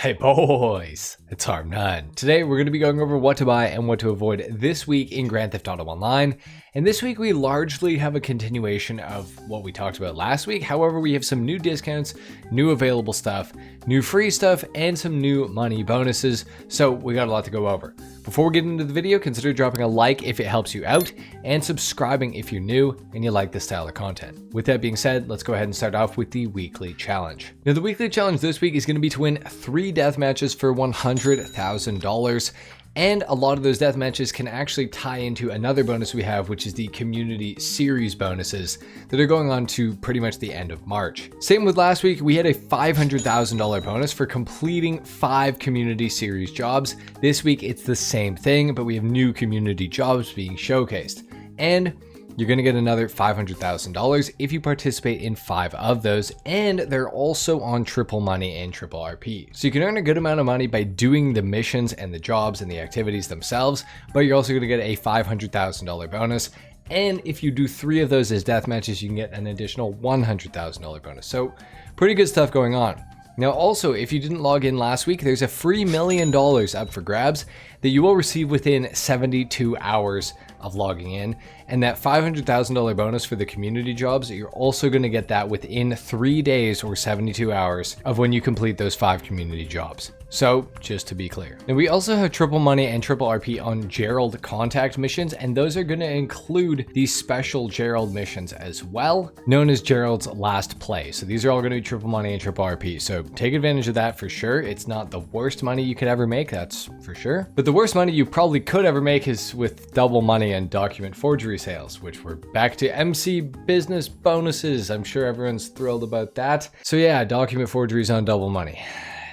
Hey boys, it's HarmNone. Today we're going to be going over what to buy and what to avoid this week in Grand Theft Auto Online. And this week we largely have a continuation of what we talked about last week. However, we have some new discounts, new available stuff, new free stuff, and some new money bonuses. So we got a lot to go over. Before we get into the video, consider dropping a like if it helps you out and subscribing if you're new and you like this style of content. With that being said, let's go ahead and start off with the weekly challenge. Now the weekly challenge this week is going to be to win 3 death matches for $100,000. And a lot of those death matches can actually tie into another bonus we have, which is the community series bonuses that are going on to pretty much the end of March. Same with last week, we had a $500,000 bonus for completing 5 community series jobs. This week it's the same thing, but we have new community jobs being showcased. And you're going to get another $500,000 if you participate in 5 of those, and they're also on triple money and triple RP. So you can earn a good amount of money by doing the missions and the jobs and the activities themselves, but you're also going to get a $500,000 bonus. And if you do 3 of those as death matches, you can get an additional $100,000 bonus. So pretty good stuff going on. Now also, if you didn't log in last week, there's a free $1 million up for grabs that you will receive within 72 hours of logging in. And that $500,000 bonus for the community jobs, you're also going to get that within 3 days or 72 hours of when you complete those 5 community jobs. So just to be clear. Now we also have triple money and triple RP on Gerald contact missions, and those are going to include these special Gerald missions as well, known as Gerald's last play. So these are all going to be triple money and triple RP. So take advantage of that for sure. It's not the worst money you could ever make, that's for sure. But the worst money you probably could ever make is with double money and document forgery sales, which we're back to MC business bonuses. I'm sure everyone's thrilled about that. So yeah, document forgeries on double money.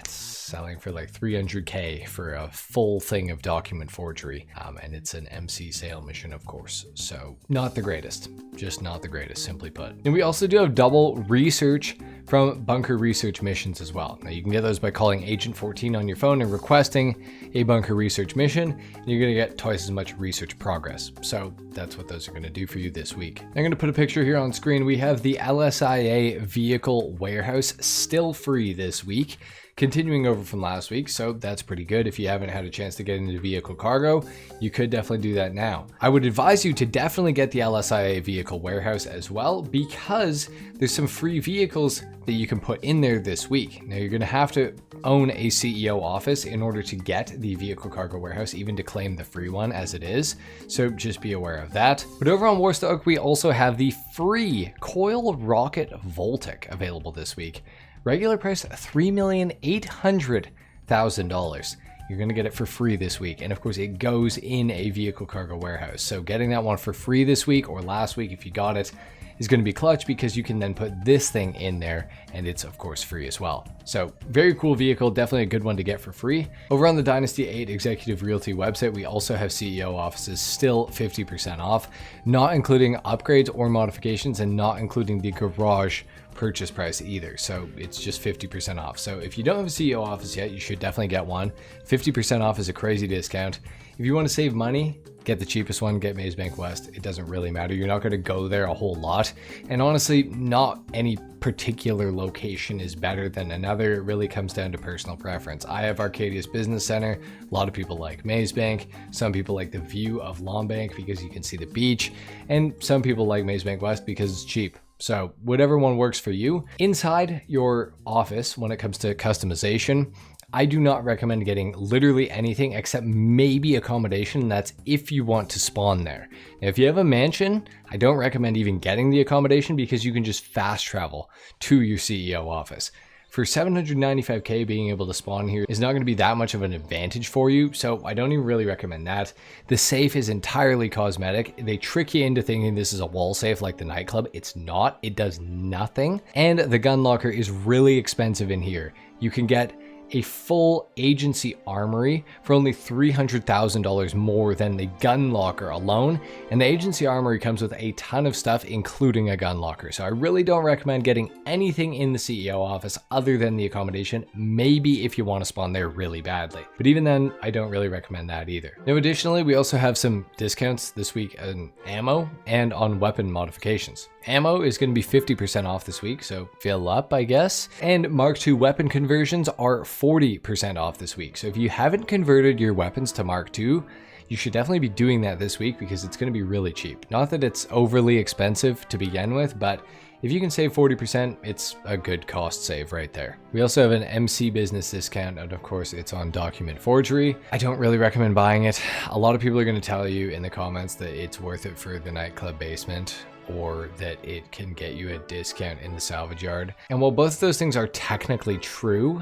Selling for like 300K for a full thing of document forgery. And it's an MC sale mission, of course. So not the greatest, just not the greatest, simply put. And we also do have double research from bunker research missions as well. Now you can get those by calling Agent 14 on your phone and requesting a bunker research mission, and you're gonna get twice as much research progress. So that's what those are gonna do for you this week. I'm gonna put a picture here on screen. We have the LSIA vehicle warehouse still free this week, continuing over from last week, so that's pretty good. If you haven't had a chance to get into vehicle cargo, you could definitely do that now. I would advise you to definitely get the LSIA vehicle warehouse as well, because there's some free vehicles that you can put in there this week. Now you're going to have to own a CEO office in order to get the vehicle cargo warehouse, even to claim the free one as it is. So just be aware of that. But over on Warstock, we also have the free coil rocket Voltic available this week. Regular price $3,800,000. You're going to get it for free this week. And of course, it goes in a vehicle cargo warehouse. So getting that one for free this week or last week, if you got it, is going to be clutch, because you can then put this thing in there and it's of course free as well. So very cool vehicle, definitely a good one to get for free. Over on the Dynasty 8 Executive Realty website, we also have CEO offices still 50% off, not including upgrades or modifications and not including the garage purchase price either. So it's just 50% off. So if you don't have a CEO office yet, you should definitely get one. 50% off is a crazy discount. If you want to save money, get the cheapest one, get Maze Bank West. It doesn't really matter. You're not going to go there a whole lot. And honestly, not any particular location is better than another. It really comes down to personal preference. I have Arcadius Business Center. A lot of people like Maze Bank. Some people like the view of Longbank because you can see the beach. And some people like Maze Bank West because it's cheap. So whatever one works for you. Inside your office, when it comes to customization, I do not recommend getting literally anything except maybe accommodation. That's if you want to spawn there. Now, if you have a mansion, I don't recommend even getting the accommodation because you can just fast travel to your CEO office. For 795K, being able to spawn here is not going to be that much of an advantage for you, so I don't even really recommend that. The safe is entirely cosmetic. They trick you into thinking this is a wall safe like the nightclub. It's not. It does nothing. And the gun locker is really expensive in here. You can get a full agency armory for only $300,000 more than the gun locker alone. And the agency armory comes with a ton of stuff, including a gun locker. So I really don't recommend getting anything in the CEO office other than the accommodation, maybe if you want to spawn there really badly. But even then, I don't really recommend that either. Now, additionally, we also have some discounts this week on ammo and on weapon modifications. Ammo is going to be 50% off this week, so fill up, I guess. And Mark II weapon conversions are 40% off this week. So if you haven't converted your weapons to Mark II, you should definitely be doing that this week because it's going to be really cheap. Not that it's overly expensive to begin with, but if you can save 40%, it's a good cost save right there. We also have an MC business discount, and of course it's on document forgery. I don't really recommend buying it. A lot of people are going to tell you in the comments that it's worth it for the nightclub basement, or that it can get you a discount in the salvage yard. And while both of those things are technically true,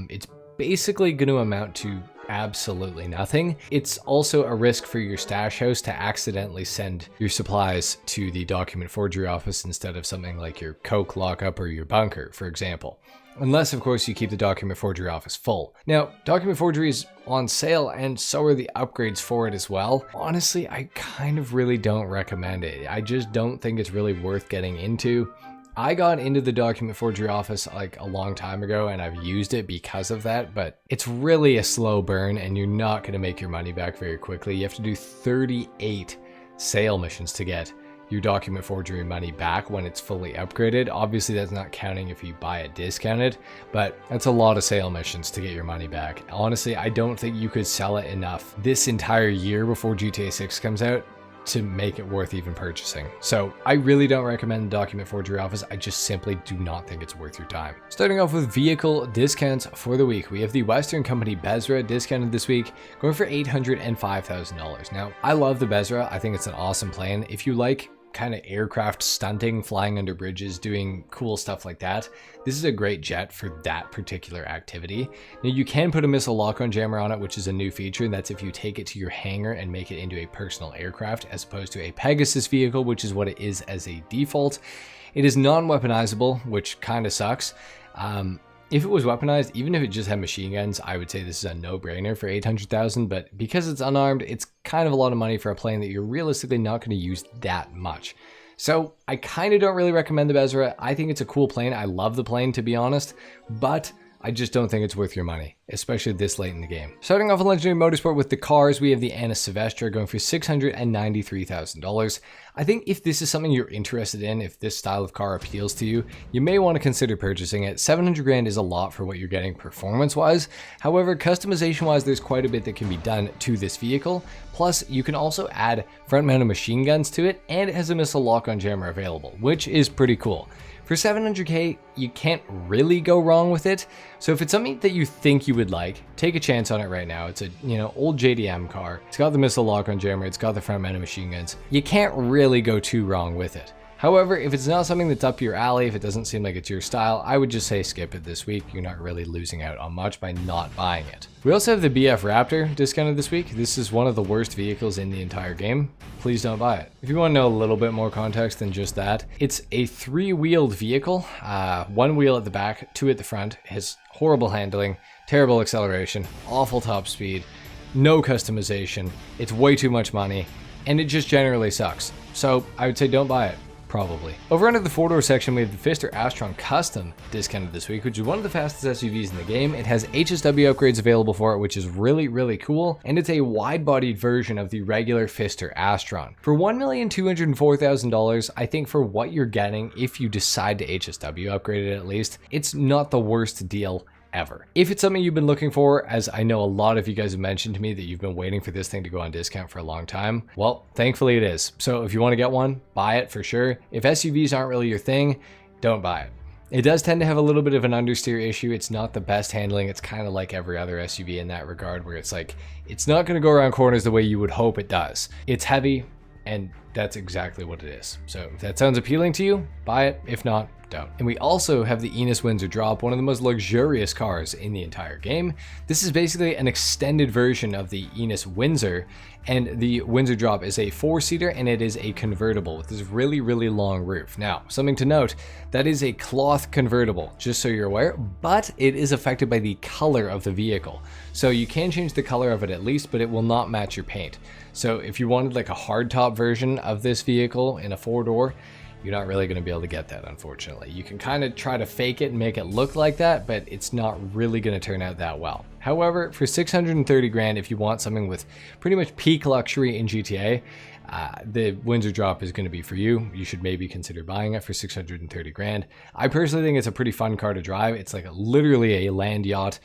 it's basically going to amount to absolutely nothing. It's also a risk for your stash house to accidentally send your supplies to the document forgery office instead of something like your coke lockup or your bunker, for example. Unless, of course, you keep the document forgery office full. Now, document forgery is on sale, and so are the upgrades for it as well. Honestly, I kind of really don't recommend it. I just don't think it's really worth getting into. I got into the document forgery office like a long time ago, and I've used it because of that, but it's really a slow burn and you're not going to make your money back very quickly. You have to do 38 sale missions to get your document forgery money back when it's fully upgraded. Obviously that's not counting if you buy it discounted, but that's a lot of sale missions to get your money back. Honestly, I don't think you could sell it enough this entire year before GTA 6 comes out to make it worth even purchasing. So I really don't recommend the document forgery office. I just simply do not think it's worth your time. Starting off with vehicle discounts for the week, we have the Western Company Bezra discounted this week, going for $805,000. Now, I love the Bezra. I think it's an awesome plane. If you like kind of aircraft stunting, flying under bridges, doing cool stuff like that, this is a great jet for that particular activity. Now you can put a missile lock-on jammer on it, which is a new feature. That's if you take it to your hangar and make it into a personal aircraft as opposed to a Pegasus vehicle, which is what it is as a default. It is non-weaponizable, which kind of sucks. If it was weaponized, even if it just had machine guns, I would say this is a no-brainer for $800,000, but because it's unarmed, it's kind of a lot of money for a plane that you're realistically not going to use that much. So I kind of don't really recommend the Bezra. I think it's a cool plane. I love the plane, to be honest, but I just don't think it's worth your money, especially this late in the game. Starting off with Legendary Motorsport with the cars, we have the Anna Silvestre going for $693,000. I think if this is something you're interested in, if this style of car appeals to you, you may want to consider purchasing it. 700 grand is a lot for what you're getting performance-wise. However, customization-wise, there's quite a bit that can be done to this vehicle. Plus, you can also add front-mounted machine guns to it, and it has a missile lock-on jammer available, which is pretty cool. For 700k, you can't really go wrong with it. So if it's something that you think you would like, take a chance on it right now. It's a, old JDM car. It's got the missile lock-on jammer. It's got the front-mounted machine guns. You can't really go too wrong with it. However, if it's not something that's up your alley, if it doesn't seem like it's your style, I would just say skip it this week. You're not really losing out on much by not buying it. We also have the BF Raptor discounted this week. This is one of the worst vehicles in the entire game. Please don't buy it. If you want to know a little bit more context than just that, it's a three-wheeled vehicle, one wheel at the back, two at the front, has horrible handling, terrible acceleration, awful top speed, no customization, it's way too much money, and it just generally sucks. So I would say don't buy it. Probably. Over under the four-door section, we have the Pfister Astron Custom discounted this week, which is one of the fastest SUVs in the game. It has HSW upgrades available for it, which is really, really cool. And it's a wide-bodied version of the regular Pfister Astron. For $1,204,000, I think for what you're getting, if you decide to HSW upgrade it at least, it's not the worst deal ever. If it's something you've been looking for, as I know a lot of you guys have mentioned to me that you've been waiting for this thing to go on discount for a long time, well, thankfully it is. So if you want to get one, buy it for sure. If SUVs aren't really your thing, don't buy it. It does tend to have a little bit of an understeer issue. It's not the best handling. It's kind of like every other SUV in that regard, where it's like, it's not going to go around corners the way you would hope it does. It's heavy, and that's exactly what it is. So if that sounds appealing to you, buy it. If not, don't. And we also have the Enos Windsor Drop, one of the most luxurious cars in the entire game. This is basically an extended version of the Enos Windsor, and the Windsor Drop is a four-seater and it is a convertible with this really, really long roof. Now, something to note, that is a cloth convertible, just so you're aware, but it is affected by the color of the vehicle. So you can change the color of it at least, but it will not match your paint. So if you wanted like a hardtop version of this vehicle in a four-door, you're not really going to be able to get that, unfortunately. You can kind of try to fake it and make it look like that, but it's not really going to turn out that well. However, for 630 grand, if you want something with pretty much peak luxury in GTA, the Windsor drop is going to be for you. You should maybe consider buying it for 630 grand. I personally think it's a pretty fun car to drive. It's like literally a land yacht.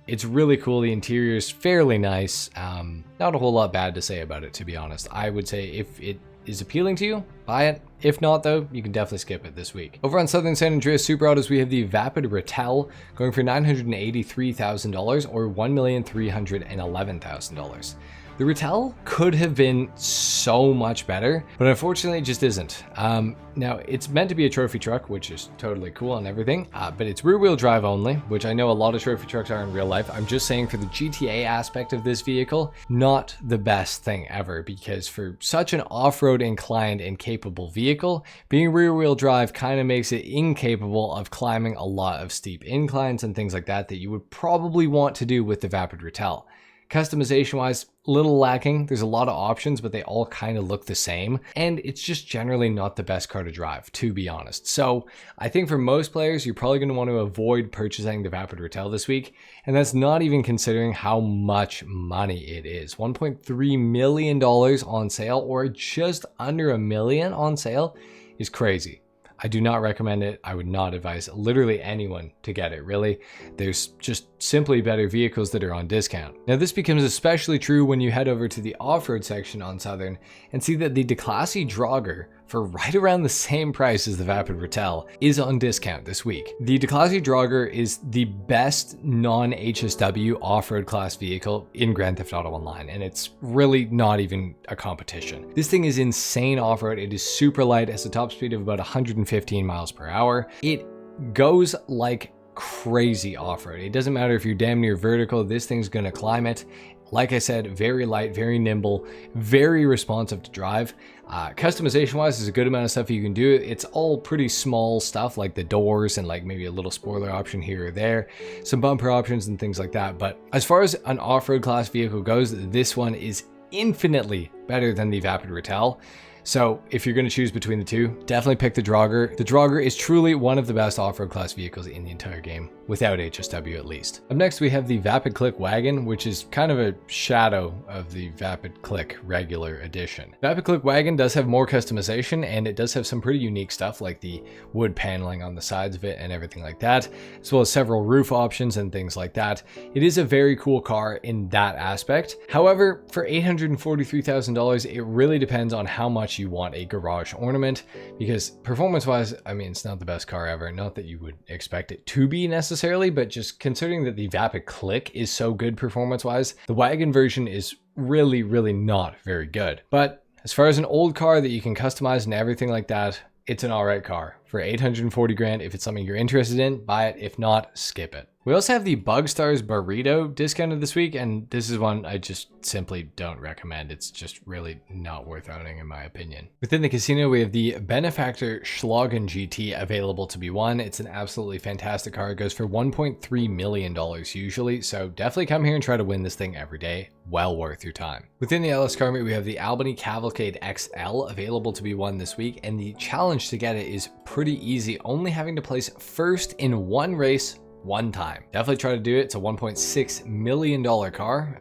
It's really cool. The interior is fairly nice. Not a whole lot bad to say about it, to be honest. I would say if it is appealing to you, buy it. If not, though, you can definitely skip it this week. Over on Southern San Andreas Super Autos, we have the Vapid Ratel going for $983,000 or $1,311,000. The Ratel could have been so much better, but unfortunately it just isn't. Now, it's meant to be a trophy truck, which is totally cool and everything, but it's rear-wheel drive only, which I know a lot of trophy trucks are in real life. I'm just saying for the GTA aspect of this vehicle, not the best thing ever, because for such an off-road inclined and capable vehicle, being rear-wheel drive kind of makes it incapable of climbing a lot of steep inclines and things like that you would probably want to do with the Vapid Ratel. Customization wise, little lacking. There's a lot of options, but they all kind of look the same. And it's just generally not the best car to drive, to be honest. So I think for most players, you're probably going to want to avoid purchasing the Vapid Ratel this week. And that's not even considering how much money it is. $1.3 million on sale, or just under $1 million on sale, is crazy. I do not recommend it. I would not advise literally anyone to get it, really. There's just simply better vehicles that are on discount. Now, this becomes especially true when you head over to the off-road section on Southern and see that the Declasse Draugr, for right around the same price as the Vapid Ratel, is on discount this week. The Declasse Draugr is the best non-HSW off-road class vehicle in Grand Theft Auto Online, and it's really not even a competition. This thing is insane off-road. It is super light, has a top speed of about 115 miles per hour. It goes like crazy off-road. It doesn't matter if you're damn near vertical, this thing's gonna climb it. Like I said, very light, very nimble, very responsive to drive. Customization wise, there's a good amount of stuff you can do. It's all pretty small stuff like the doors and like maybe a little spoiler option here or there, some bumper options and things like that. But as far as an off-road class vehicle goes, this one is infinitely better than the Vapid Ratel. So if you're going to choose between the two, definitely pick the Draugr. The Draugr is truly one of the best off-road class vehicles in the entire game, without HSW at least. Up next, we have the Vapid Click Wagon, which is kind of a shadow of the Vapid Click regular edition. Vapid Click Wagon does have more customization, and it does have some pretty unique stuff like the wood paneling on the sides of it and everything like that, as well as several roof options and things like that. It is a very cool car in that aspect. However, for $843,000, it really depends on how much you want a garage ornament, because performance-wise, I mean, it's not the best car ever. Not that you would expect it to be necessarily, but just considering that the Vapid Click is so good performance-wise, the wagon version is really, really not very good. But as far as an old car that you can customize and everything like that, it's an alright car. For 840 grand, if it's something you're interested in, buy it. If not, skip it. We also have the Bugstars Burrito discounted this week, and this is one I just simply don't recommend. It's just really not worth owning in my opinion. Within the casino, we have the Benefactor Schlagen GT available to be won. It's an absolutely fantastic car. It goes for $1.3 million usually, so definitely come here and try to win this thing every day. Well worth your time. Within the LS car meet, we have the Albany Cavalcade XL available to be won this week, and the challenge to get it is pretty easy, only having to place first in one race one time. Definitely try to do it. It's a $1.6 million car.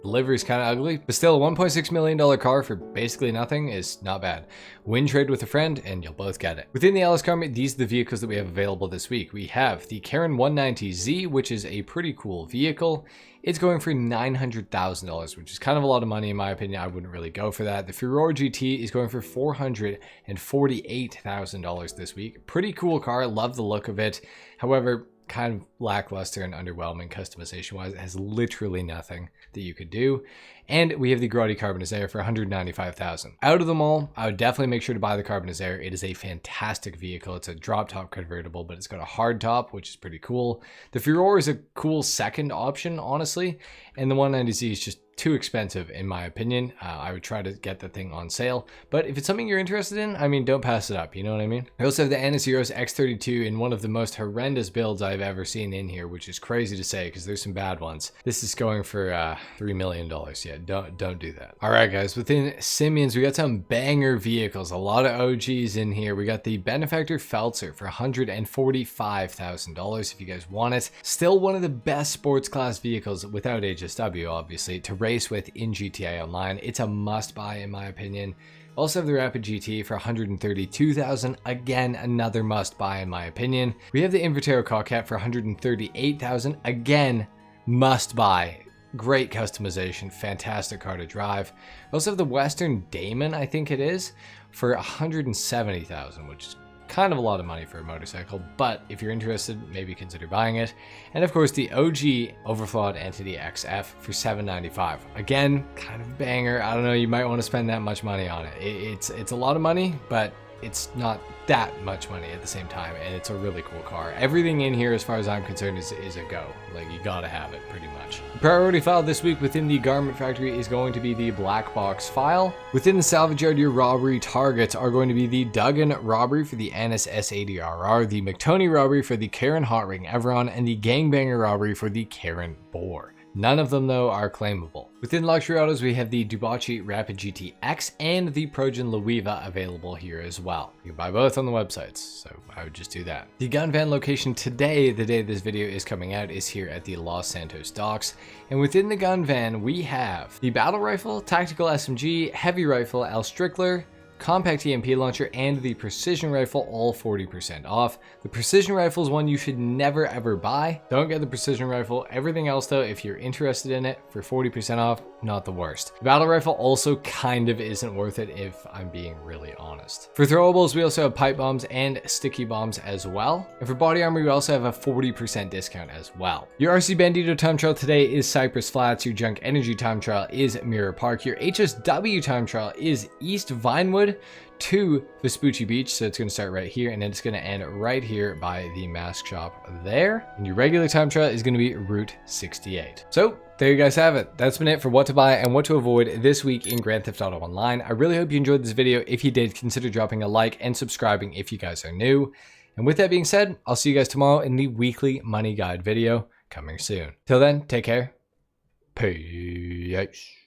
The livery's kind of ugly, but still a $1.6 million car for basically nothing is not bad. Win trade with a friend and you'll both get it. Within the LS car meet, these are the vehicles that we have available this week. We have the Karen 190Z, which is a pretty cool vehicle. It's going for $900,000, which is kind of a lot of money in my opinion. I wouldn't really go for that. The Furore GT is going for $448,000 this week. Pretty cool car. Love the look of it. However, kind of lackluster and underwhelming customization wise. It has literally nothing that you could do. And we have the Grotti Carbonizere for $195,000. Out of them all, I would definitely make sure to buy the Carbonizere. It is a fantastic vehicle. It's a drop top convertible, but it's got a hard top, which is pretty cool. The Furore is a cool second option, honestly. And the 190Z is just too expensive in my opinion. I would try to get the thing on sale, but if it's something you're interested in, I mean, don't pass it up, you know what I mean? I also have the Anaseros X32 in one of the most horrendous builds I've ever seen in here, which is crazy to say because there's some bad ones. This is going for $3 million. Yeah, don't do that. All right, guys, within Simeon's, we got some banger vehicles, a lot of OGs in here. We got the Benefactor Feltzer for $145,000 if you guys want it. Still one of the best sports class vehicles without HSW, obviously, to race with in GTA Online. It's a must buy in my opinion. Also have the Rapid GT for 132,000, again another must buy in my opinion. We have the Invertero Coquette for 138,000, again must buy. Great customization, fantastic car to drive. We also have the Western Damon, I think it is, for 170,000, which is kind of a lot of money for a motorcycle, but if you're interested, maybe consider buying it. And of course the OG Overflawed Entity XF for 795. Again, kind of a banger. I don't know, you might want to spend that much money on it. It's a lot of money, but it's not that much money at the same time, and it's a really cool car. Everything in here, as far as I'm concerned, is a go. Like, you gotta have it, pretty much. The priority file this week within the Garment Factory is going to be the Black Box file. Within the Salvage Yard, your robbery targets are going to be the Duggan robbery for the Annis S80RR, the McTony robbery for the Karen Hot Ring Everon, and the Gangbanger robbery for the Karen Boar. None of them, though, are claimable. Within luxury autos, we have the Dubocci Rapid GTX and the Progen Luiva available here as well. You can buy both on the websites, so I would just do that. The gun van location today, the day this video is coming out, is here at the Los Santos docks. And within the gun van, we have the Battle Rifle, Tactical SMG, Heavy Rifle, L. Strickler, Compact EMP Launcher, and the Precision Rifle, all 40% off. The Precision Rifle is one you should never ever buy. Don't get the Precision Rifle. Everything else though, if you're interested in it, for 40% off, not the worst. The Battle Rifle also kind of isn't worth it if I'm being really honest. For throwables, we also have pipe bombs and sticky bombs as well. And for body armor, we also have a 40% discount as well. Your RC Bandito time trial today is Cypress Flats. Your Junk Energy time trial is Mirror Park. Your HSW time trial is East Vinewood to Vespucci Beach, so it's going to start right here and then it's going to end right here by the mask shop there. And your regular time trial is going to be Route 68. So there you guys have it. That's been it for what to buy and what to avoid this week in Grand Theft Auto Online. I really hope you enjoyed this video. If you did, consider dropping a like and subscribing if you guys are new. And with that being said, I'll see you guys tomorrow in the weekly money guide video coming soon. Till then, take care. Peace.